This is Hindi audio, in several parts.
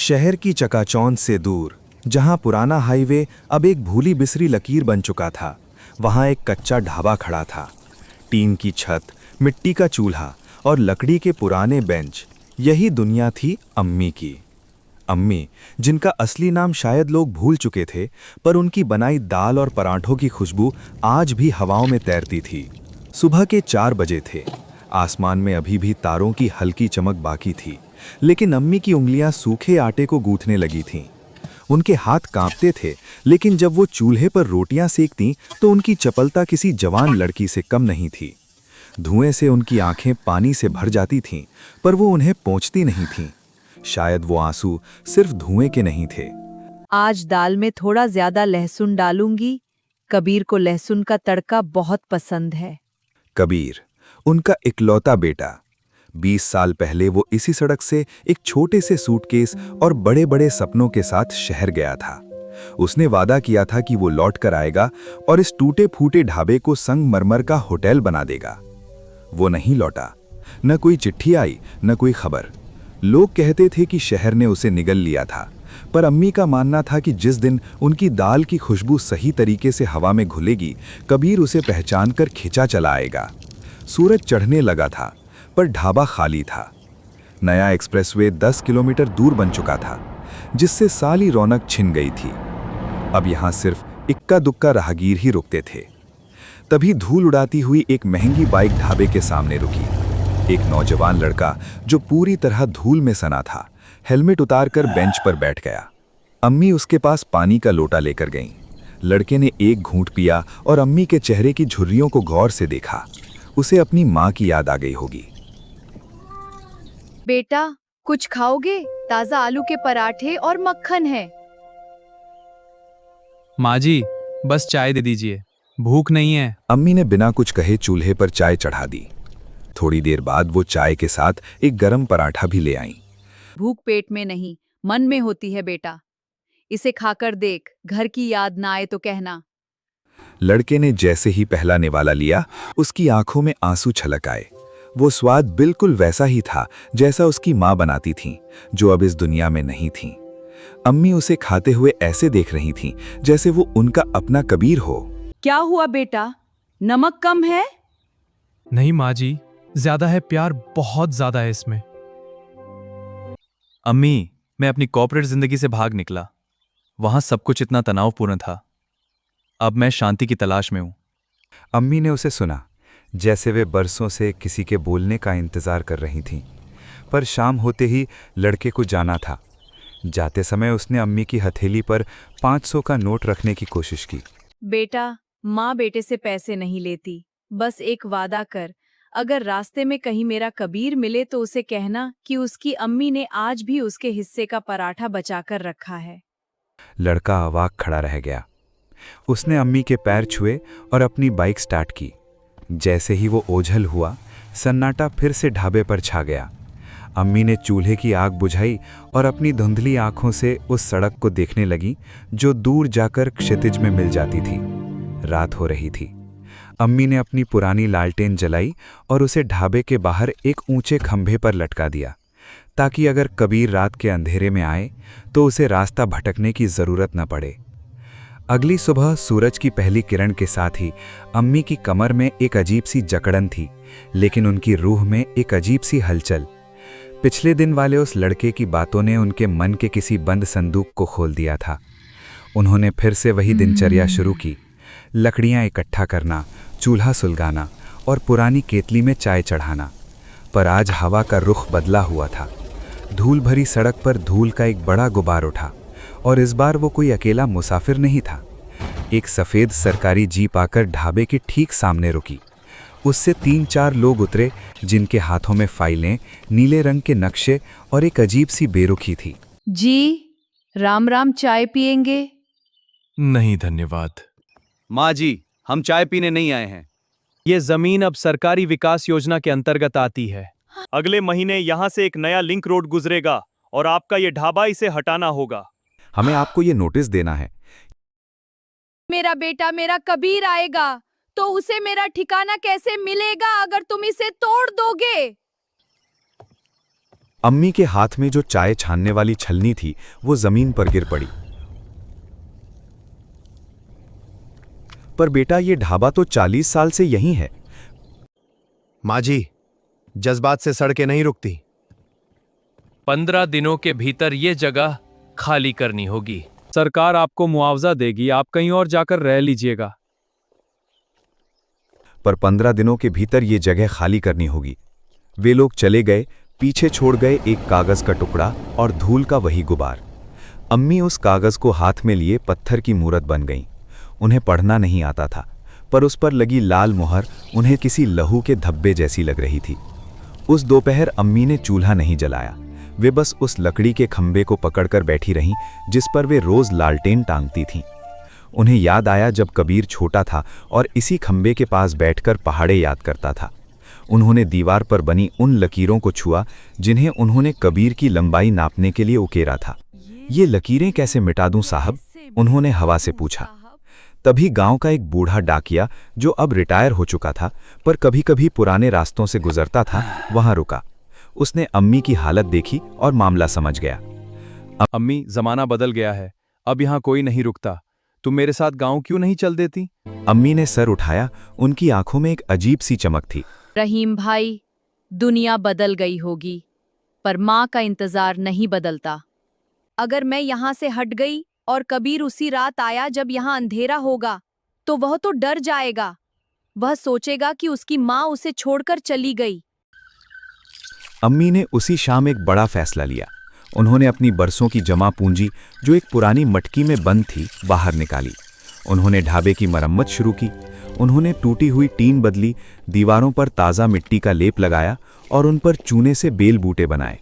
शहर की चकाचौंध से दूर, जहां पुराना हाईवे अब एक भूली बिसरी लकीर बन चुका था, वहां एक कच्चा ढाबा खड़ा था। टीन की छत, मिट्टी का चूल्हा और लकड़ी के पुराने बेंच, यही दुनिया थी अम्मी की। अम्मी, जिनका असली नाम शायद लोग भूल चुके थे, पर उनकी बनाई दाल और पराठों की खुशबू आज भी हवाओं में तैरती थी। सुबह के 4 बजे थे। आसमान में अभी भी तारों की हल्की चमक बाकी थी, लेकिन अम्मी की उंगलियां सूखे आटे को गूंथने लगी थीं। उनके हाथ कांपते थे, लेकिन जब वो चूल्हे पर रोटियां सेकतीं, तो उनकी चपलता किसी जवान लड़की से कम नहीं थी। धुएं से उनकी आंखें पानी से भर जाती थीं, पर वो उन्हें पोंछती नहीं थीं। शायद वो आंसू सिर्फ धुएं के नहीं थे। आज दाल में थोड़ा ज्यादा लहसुन डालूंगी। कबीर को लहसुन का तड़का बहुत पसंद है। कबीर, उनका इकलौता बेटा। 20 साल पहले वो इसी सड़क से एक छोटे से सूटकेस और बड़े बड़े सपनों के साथ शहर गया था। उसने वादा किया था कि वो लौट कर आएगा और इस टूटे फूटे ढाबे को संगमरमर का होटल बना देगा। वो नहीं लौटा। न कोई चिट्ठी आई, न कोई खबर। लोग कहते थे कि शहर ने उसे निगल लिया था, पर अम्मी का मानना था कि जिस दिन उनकी दाल की खुशबू सही तरीके से हवा में घुलेगी, कबीर उसे पहचान कर खिंचा चला आएगा। सूरज चढ़ने लगा था, पर ढाबा खाली था। नया एक्सप्रेसवे 10 किलोमीटर दूर बन चुका था, जिससे सारी रौनक छिन गई थी। अब यहां सिर्फ इक्का दुक्का राहगीर ही रुकते थे। तभी धूल उड़ाती हुई एक महंगी बाइक ढाबे के सामने रुकी। एक नौजवान लड़का, जो पूरी तरह धूल में सना था, हेलमेट उतारकर बेंच पर बैठ गया। अम्मी उसके पास पानी का लोटा लेकर गईं। लड़के ने एक घूंट पिया और अम्मी के चेहरे की झुर्रियों को गौर से देखा। उसे अपनी माँ की याद आ गई होगी। बेटा, कुछ खाओगे? ताजा आलू के पराठे और मक्खन है। माँ जी, बस चाय दे दीजिए, भूख नहीं है। अम्मी ने बिना कुछ कहे चूल्हे पर चाय चढ़ा दी। थोड़ी देर बाद वो चाय के साथ एक गरम पराठा भी ले आईं। भूख पेट में नहीं, मन में होती है बेटा। इसे खाकर देख, घर की याद ना आए तो कहना। लड़के ने जैसे ही पहला निवाला लिया, उसकी आंखों में आंसू छलक आए। वो स्वाद बिल्कुल वैसा ही था जैसा उसकी माँ बनाती थीं, जो अब इस दुनिया में नहीं थीं। अम्मी उसे खाते हुए ऐसे देख रही थीं जैसे वो उनका अपना कबीर हो। क्या हुआ बेटा? नमक कम है? नहीं माँ जी, ज्यादा है, प्यार बहुत ज्यादा है इसमें। अम्मी, मैं अपनी कॉर्पोरेट जिंदगी से भाग निकला। वहां सब कुछ इतना तनावपूर्ण था। अब मैं शांति की तलाश में हूं। अम्मी ने उसे सुना, जैसे वे बरसों से किसी के बोलने का इंतजार कर रही थीं। पर शाम होते ही लड़के को जाना था। जाते समय उसने अम्मी की हथेली पर 500 का नोट रखने की कोशिश की। बेटा, माँ बेटे से पैसे नहीं लेती। बस एक वादा कर, अगर रास्ते में कहीं मेरा कबीर मिले तो उसे कहना कि उसकी अम्मी ने आज भी उसके हिस्से का पराठा बचाकर रखा है। लड़का अवाक खड़ा रह गया। उसने अम्मी के पैर छुए और अपनी बाइक स्टार्ट की। जैसे ही वो ओझल हुआ, सन्नाटा फिर से ढाबे पर छा गया। अम्मी ने चूल्हे की आग बुझाई और अपनी धुंधली आंखों से उस सड़क को देखने लगी, जो दूर जाकर क्षितिज में मिल जाती थी। रात हो रही थी। अम्मी ने अपनी पुरानी लालटेन जलाई और उसे ढाबे के बाहर एक ऊंचे खंभे पर लटका दिया, ताकि अगर कबीर रात के अंधेरे में आए तो उसे रास्ता भटकने की जरूरत न पड़े। अगली सुबह सूरज की पहली किरण के साथ ही अम्मी की कमर में एक अजीब सी जकड़न थी, लेकिन उनकी रूह में एक अजीब सी हलचल। पिछले दिन वाले उस लड़के की बातों ने उनके मन के किसी बंद संदूक को खोल दिया था। उन्होंने फिर से वही दिनचर्या शुरू की, लकड़ियां इकट्ठा करना, चूल्हा सुलगाना और पुरानी केतली में चाय चढ़ाना। पर आज हवा का रुख बदला हुआ था। धूल भरी सड़क पर धूल का एक बड़ा गुबार उठा, और इस बार वो कोई अकेला मुसाफिर नहीं था। एक सफ़ेद सरकारी जीप आकर ढाबे के ठीक सामने रुकी। उससे 3-4 लोग उतरे, जिनके हाथों में फाइलें, नीले रंग के नक्शे और एक अजीब सी बेरुखी थी। जी, राम राम, चाय पिएंगे? नहीं धन्यवाद। माँ जी, हम चाय पीने नहीं आए हैं। ये जमीन अब सरकारी विकास योजना के अंतर्गत आती है। अगले महीने यहाँ से एक नया लिंक रोड गुजरेगा और आपका ये ढाबा इसे हटाना होगा। हमें आपको ये नोटिस देना है। मेरा बेटा, मेरा कबीर आएगा तो उसे मेरा ठिकाना कैसे मिलेगा अगर तुम इसे तोड़ दोगे? अम्मी के हाथ में जो चाय छानने वाली छलनी थी वो जमीन पर गिर पड़ी। पर बेटा, ये ढाबा तो 40 साल से यहीं है। माँ जी, जज्बात से सड़कें नहीं रुकती। 15 दिनों के भीतर ये जगह खाली करनी होगी। सरकार आपको मुआवजा देगी, आप कहीं और जाकर रह लीजिएगा। पर 15 दिनों के भीतर ये जगह खाली करनी होगी। वे लोग चले गए, पीछे छोड़ गए एक कागज का टुकड़ा और धूल का वही गुबार। अम्मी उस कागज को हाथ में लिए पत्थर की मूरत बन गईं। उन्हें पढ़ना नहीं आता था, पर उस पर लगी लाल मुहर उन्हें किसी लहू के धब्बे जैसी लग रही थी। उस दोपहर अम्मी ने चूल्हा नहीं जलाया। वे बस उस लकड़ी के खंबे को पकड़कर बैठी रहीं जिस पर वे रोज लालटेन टांगती थीं। उन्हें याद आया जब कबीर छोटा था और इसी खंबे के पास बैठकर पहाड़े याद करता था। उन्होंने दीवार पर बनी उन लकीरों को छुआ जिन्हें उन्होंने कबीर की लंबाई नापने के लिए उकेरा था। ये लकीरें कैसे मिटा दूं साहब? उन्होंने हवा से पूछा। तभी गांव का एक बूढ़ा डाकिया, जो अब रिटायर हो चुका था पर कभी कभी पुराने रास्तों से गुजरता था, वहां रुका। उसने अम्मी की हालत देखी और मामला समझ गया। अम्मी, जमाना बदल गया है, अब यहाँ कोई नहीं रुकता। तुम मेरे साथ गांव क्यों नहीं चल देती? अम्मी ने सर उठाया। उनकी आंखों में एक अजीब सी चमक थी। रहीम भाई, दुनिया बदल गई होगी, पर माँ का इंतजार नहीं बदलता। अगर मैं यहाँ से हट गई और कबीर उसी रात आया जब यहाँ अंधेरा होगा, तो वह तो डर जाएगा। वह सोचेगा कि उसकी माँ उसे छोड़कर चली गई। अम्मी ने उसी शाम एक बड़ा फैसला लिया। उन्होंने अपनी बरसों की जमा पूंजी, जो एक पुरानी मटकी में बंद थी, बाहर निकाली। उन्होंने ढाबे की मरम्मत शुरू की। उन्होंने टूटी हुई टीन बदली, दीवारों पर ताज़ा मिट्टी का लेप लगाया और उन पर चूने से बेल बूटे बनाए।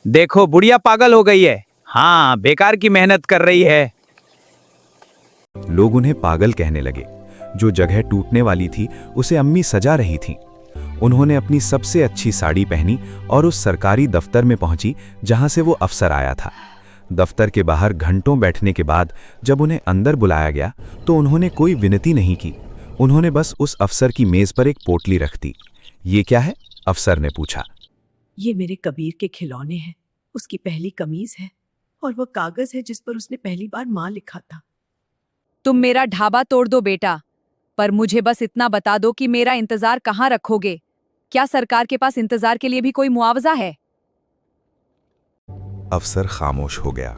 देखो, बुढ़िया पागल हो गई है। हाँ, बेकार की मेहनत कर रही है। लोग उन्हें पागल कहने लगे। जो जगह टूटने वाली थी उसे अम्मी सजा रही थीं। उन्होंने अपनी सबसे अच्छी साड़ी पहनी और उस सरकारी दफ्तर में पहुंची जहां से वो अफसर आया था। दफ्तर के बाहर घंटों बैठने के बाद जब उन्हें अंदर बुलाया गया तो उन्होंने कोई विनती नहीं की। उन्होंने बस उस अफसर की मेज पर एक पोटली रख दी। ये क्या है? अफसर ने पूछा। ये मेरे कबीर के खिलौने हैं। उसकी पहली कमीज है और वह कागज है जिस पर उसने पहली बार माँ लिखा था। तुम मेरा ढाबा तोड़ दो बेटा, पर मुझे बस इतना बता दो कि मेरा इंतजार कहाँ रखोगे। क्या सरकार के पास इंतजार के लिए भी कोई मुआवजा है? अफसर खामोश हो गया।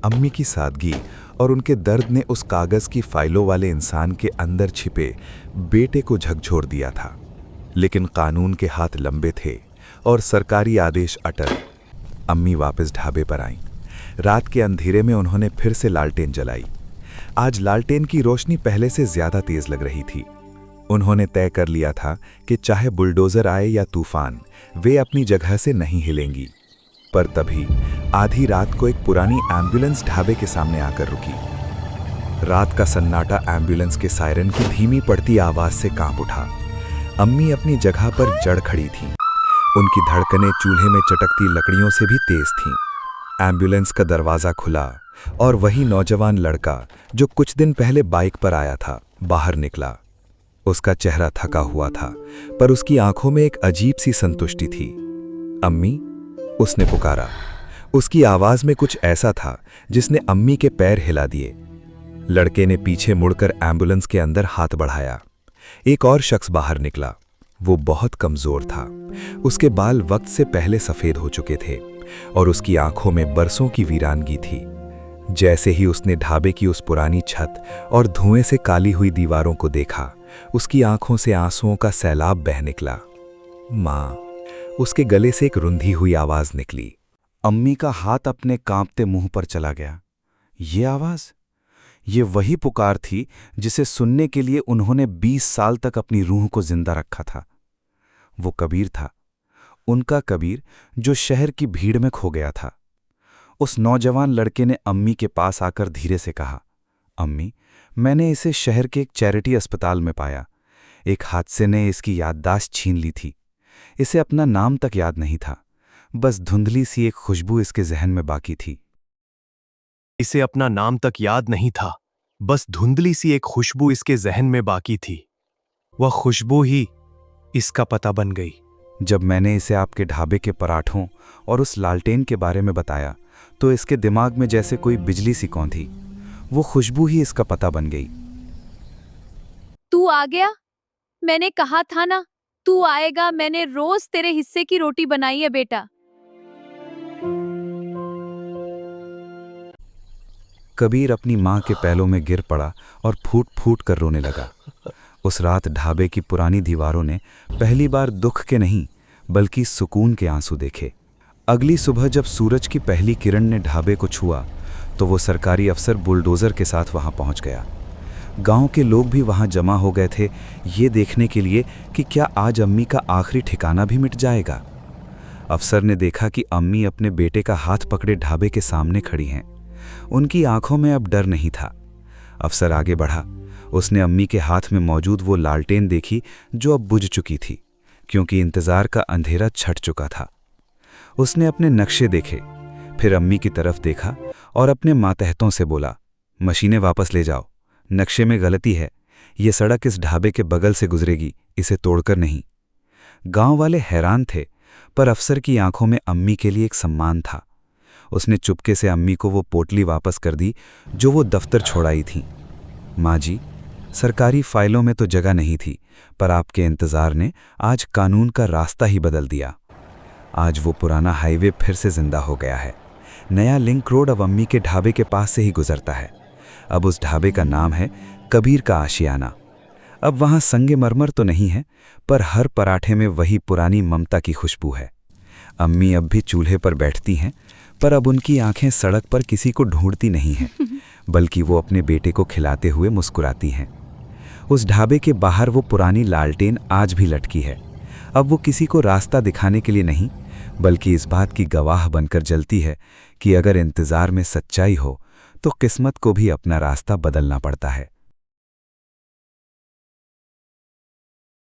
अम्मी की सादगी और उनके दर्द ने उस कागज की फाइलों वाले इंसान के अंदर छिपे बेटे को झकझोर दिया था। लेकिन कानून के हाथ लंबे थे और सरकारी आदेश अटल। अम्मी वापस ढाबे पर आईं। रात के अंधेरे में उन्होंने फिर से लालटेन जलाई। आज लालटेन की रोशनी पहले से ज्यादा तेज लग रही थी। उन्होंने तय कर लिया था कि चाहे बुलडोजर आए या तूफान, वे अपनी जगह से नहीं हिलेंगी। पर तभी आधी रात को एक पुरानी एम्बुलेंस ढाबे के सामने आकर रुकी। रात का सन्नाटा एम्बुलेंस के सायरन की धीमी पड़ती आवाज से कांप उठा। अम्मी अपनी जगह पर जड़ खड़ी थीं। उनकी धड़कनें चूल्हे में चटकती लकड़ियों से भी तेज थीं। एम्बुलेंस का दरवाजा खुला और वही नौजवान लड़का जो कुछ दिन पहले बाइक पर आया था, बाहर निकला। उसका चेहरा थका हुआ था, पर उसकी आंखों में एक अजीब सी संतुष्टि थी। अम्मी, उसने पुकारा। उसकी आवाज में कुछ ऐसा था जिसने अम्मी के पैर हिला दिए। लड़के ने पीछे मुड़कर एम्बुलेंस के अंदर हाथ बढ़ाया। एक और शख्स बाहर निकला। वो बहुत कमजोर था। उसके बाल वक्त से पहले सफेद हो चुके थे और उसकी आंखों में बरसों की वीरानगी थी। जैसे ही उसने ढाबे की उस पुरानी छत और धुएं से काली हुई दीवारों को देखा, उसकी आंखों से आंसुओं का सैलाब बह निकला। माँ, उसके गले से एक रुंधी हुई आवाज निकली। अम्मी का हाथ अपने कांपते मुंह पर चला गया। ये आवाज, ये वही पुकार थी जिसे सुनने के लिए उन्होंने 20 साल तक अपनी रूह को जिंदा रखा था। वो कबीर था, उनका कबीर जो शहर की भीड़ में खो गया था। उस नौजवान लड़के ने अम्मी के पास आकर धीरे से कहा, अम्मी, मैंने इसे शहर के एक चैरिटी अस्पताल में पाया। एक हादसे ने इसकी याददाश्त छीन ली थी। इसे अपना नाम तक याद नहीं था, बस धुंधली सी एक खुशबू इसके जहन में बाकी थी। इसे अपना नाम तक याद नहीं था, बस धुंधली सी एक खुशबू इसके जहन में बाकी थी। वह खुशबू ही इसका पता बन गई। जब मैंने इसे आपके ढाबे के पराठों और उस लालटेन के बारे में बताया तो इसके दिमाग में जैसे कोई बिजली सी कौंधी। वो खुशबू ही इसका पता बन गई। तू आ गया? मैंने कहा था ना तू आएगा। मैंने रोज तेरे हिस्से की रोटी बनाई है बेटा। कबीर अपनी माँ के पैलों में गिर पड़ा और फूट फूट कर रोने लगा। उस रात ढाबे की पुरानी दीवारों ने पहली बार दुख के नहीं बल्कि सुकून के आंसू देखे। अगली सुबह जब सूरज की पहली किरण ने ढाबे को छुआ तो वो सरकारी अफसर बुलडोज़र के साथ वहां पहुंच गया। गांव के लोग भी वहां जमा हो गए थे ये देखने के लिए कि क्या आज अम्मी का आखिरी ठिकाना भी मिट जाएगा। अफसर ने देखा कि अम्मी अपने बेटे का हाथ पकड़े ढाबे के सामने खड़ी हैं। उनकी आंखों में अब डर नहीं था। अफसर आगे बढ़ा। उसने अम्मी के हाथ में मौजूद वो लालटेन देखी जो अब बुझ चुकी थी क्योंकि इंतजार का अंधेरा छट चुका था। उसने अपने नक्शे देखे, फिर अम्मी की तरफ देखा और अपने मातहतों से बोला, मशीनें वापस ले जाओ, नक्शे में गलती है। ये सड़क इस ढाबे के बगल से गुजरेगी, इसे तोड़कर नहीं। गांव वाले हैरान थे पर अफसर की आंखों में अम्मी के लिए एक सम्मान था। उसने चुपके से अम्मी को वो पोटली वापस कर दी जो वो दफ्तर छोड़ाई थी। माँ जी, सरकारी फाइलों में तो जगह नहीं थी पर आपके इंतज़ार ने आज कानून का रास्ता ही बदल दिया। आज वो पुराना हाईवे फिर से जिंदा हो गया है। नया लिंक रोड अब अम्मी के ढाबे के पास से ही गुजरता है। अब उस ढाबे का नाम है कबीर का आशियाना। अब वहाँ संगमरमर तो नहीं है पर हर पराठे में वही पुरानी ममता की खुशबू है। अम्मी अब भी चूल्हे पर बैठती हैं पर अब उनकी आंखें सड़क पर किसी को ढूंढती नहीं हैं बल्कि वो अपने बेटे को खिलाते हुए मुस्कुराती हैं। उस ढाबे के बाहर वो पुरानी लालटेन आज भी लटकी है। अब वो किसी को रास्ता दिखाने के लिए नहीं बल्कि इस बात की गवाह बनकर जलती है कि अगर इंतज़ार में सच्चाई हो तो किस्मत को भी अपना रास्ता बदलना पड़ता है।